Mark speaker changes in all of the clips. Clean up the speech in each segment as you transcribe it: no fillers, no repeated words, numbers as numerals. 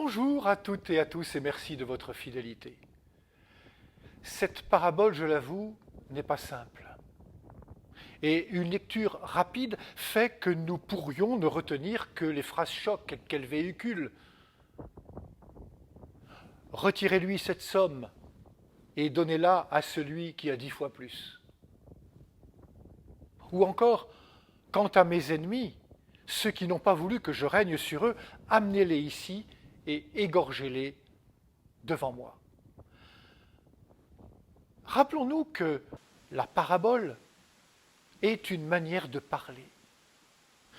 Speaker 1: Bonjour à toutes et à tous et merci de votre fidélité. Cette parabole, je l'avoue, n'est pas simple. Et une lecture rapide fait que nous pourrions ne retenir que les phrases chocs qu'elle véhicule. Retirez-lui cette somme et donnez-la à celui qui a 10 fois plus. Ou encore, quant à mes ennemis, ceux qui n'ont pas voulu que je règne sur eux, amenez-les ici et égorgez-les devant moi. Rappelons-nous que la parabole est une manière de parler.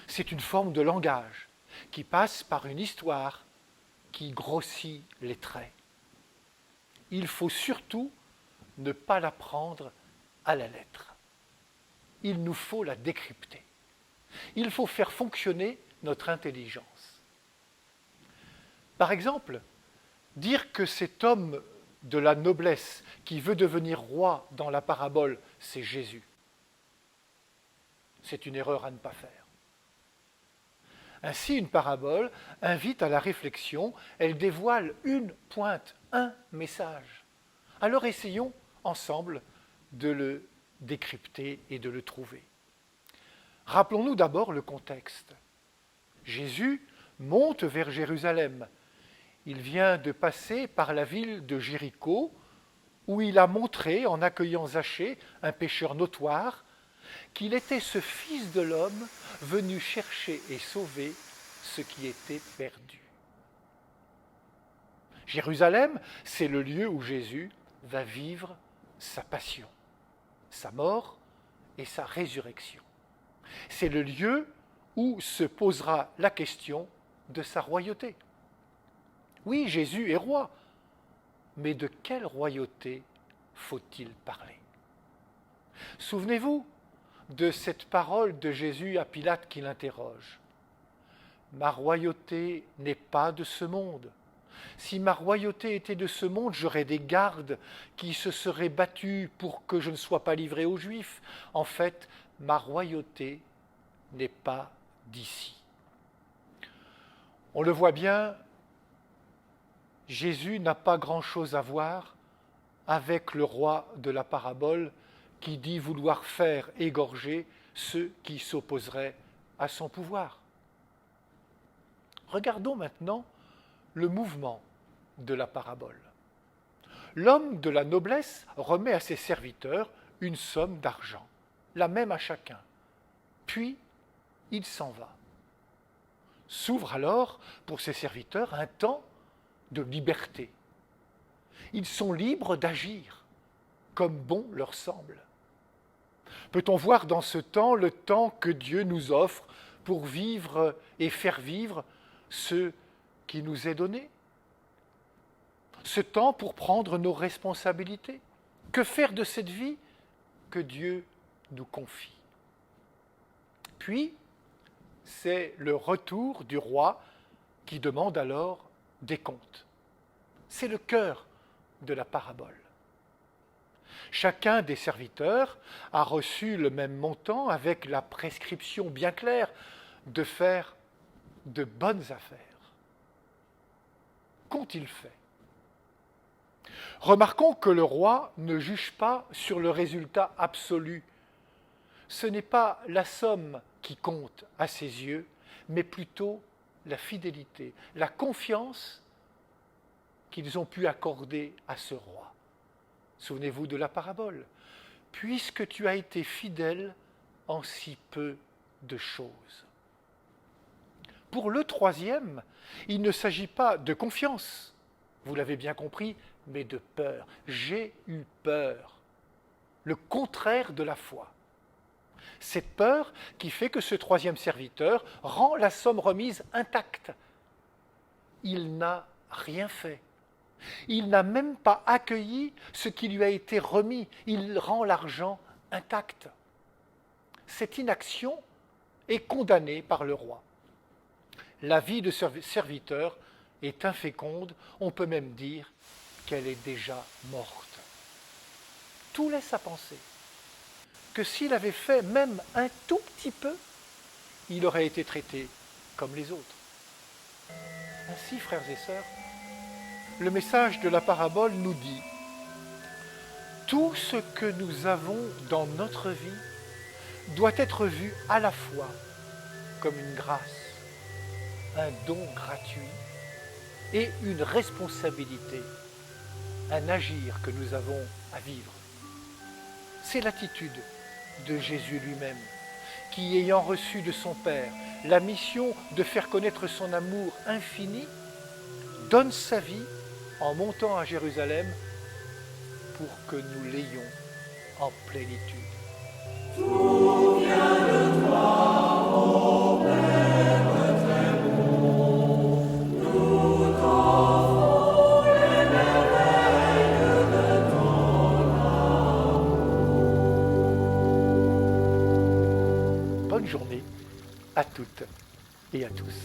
Speaker 1: C'est une forme de langage qui passe par une histoire qui grossit les traits. Il faut surtout ne pas la prendre à la lettre. Il nous faut la décrypter. Il faut faire fonctionner notre intelligence. Par exemple, dire que cet homme de la noblesse qui veut devenir roi dans la parabole, c'est Jésus. C'est une erreur à ne pas faire. Ainsi, une parabole invite à la réflexion, elle dévoile une pointe, un message. Alors essayons ensemble de le décrypter et de le trouver. Rappelons-nous d'abord le contexte. Jésus monte vers Jérusalem. Il vient de passer par la ville de Jéricho, où il a montré, en accueillant Zachée, un pécheur notoire, qu'il était ce Fils de l'homme venu chercher et sauver ce qui était perdu. Jérusalem, c'est le lieu où Jésus va vivre sa passion, sa mort et sa résurrection. C'est le lieu où se posera la question de sa royauté. Oui, Jésus est roi, mais de quelle royauté faut-il parler? Souvenez-vous de cette parole de Jésus à Pilate qui l'interroge. Ma royauté n'est pas de ce monde. Si ma royauté était de ce monde, j'aurais des gardes qui se seraient battus pour que je ne sois pas livré aux Juifs. En fait, ma royauté n'est pas d'ici. On le voit bien, Jésus n'a pas grand-chose à voir avec le roi de la parabole qui dit vouloir faire égorger ceux qui s'opposeraient à son pouvoir. Regardons maintenant le mouvement de la parabole. L'homme de la noblesse remet à ses serviteurs une somme d'argent, la même à chacun. Puis, il s'en va. S'ouvre alors, pour ses serviteurs, un temps de liberté. Ils sont libres d'agir comme bon leur semble. Peut-on voir dans ce temps le temps que Dieu nous offre pour vivre et faire vivre ce qui nous est donné? Ce temps pour prendre nos responsabilités? Que faire de cette vie que Dieu nous confie? Puis, c'est le retour du roi qui demande alors des comptes. C'est le cœur de la parabole. Chacun des serviteurs a reçu le même montant avec la prescription bien claire de faire de bonnes affaires. Qu'ont-ils fait? Remarquons que le roi ne juge pas sur le résultat absolu. Ce n'est pas la somme qui compte à ses yeux, mais plutôt la fidélité, la confiance qu'ils ont pu accorder à ce roi. Souvenez-vous de la parabole. Puisque tu as été fidèle en si peu de choses. Pour le troisième, il ne s'agit pas de confiance, vous l'avez bien compris, mais de peur. J'ai eu peur. Le contraire de la foi. Cette peur qui fait que ce troisième serviteur rend la somme remise intacte. Il n'a rien fait. Il n'a même pas accueilli ce qui lui a été remis. Il rend l'argent intact. Cette inaction est condamnée par le roi. La vie de serviteur est inféconde, on peut même dire qu'elle est déjà morte. Tout laisse à penser que s'il avait fait même un tout petit peu, il aurait été traité comme les autres. Ainsi, frères et sœurs, le message de la parabole nous dit tout ce que nous avons dans notre vie doit être vu à la fois comme une grâce, un don gratuit et une responsabilité, un agir que nous avons à vivre. C'est l'attitude de Jésus lui-même, qui, ayant reçu de son Père la mission de faire connaître son amour infini, donne sa vie en montant à Jérusalem pour que nous l'ayons en plénitude. Tout vient de toi, ô Père très bon, nous t'offrons les merveilles de ton amour. Bonne journée à toutes et à tous.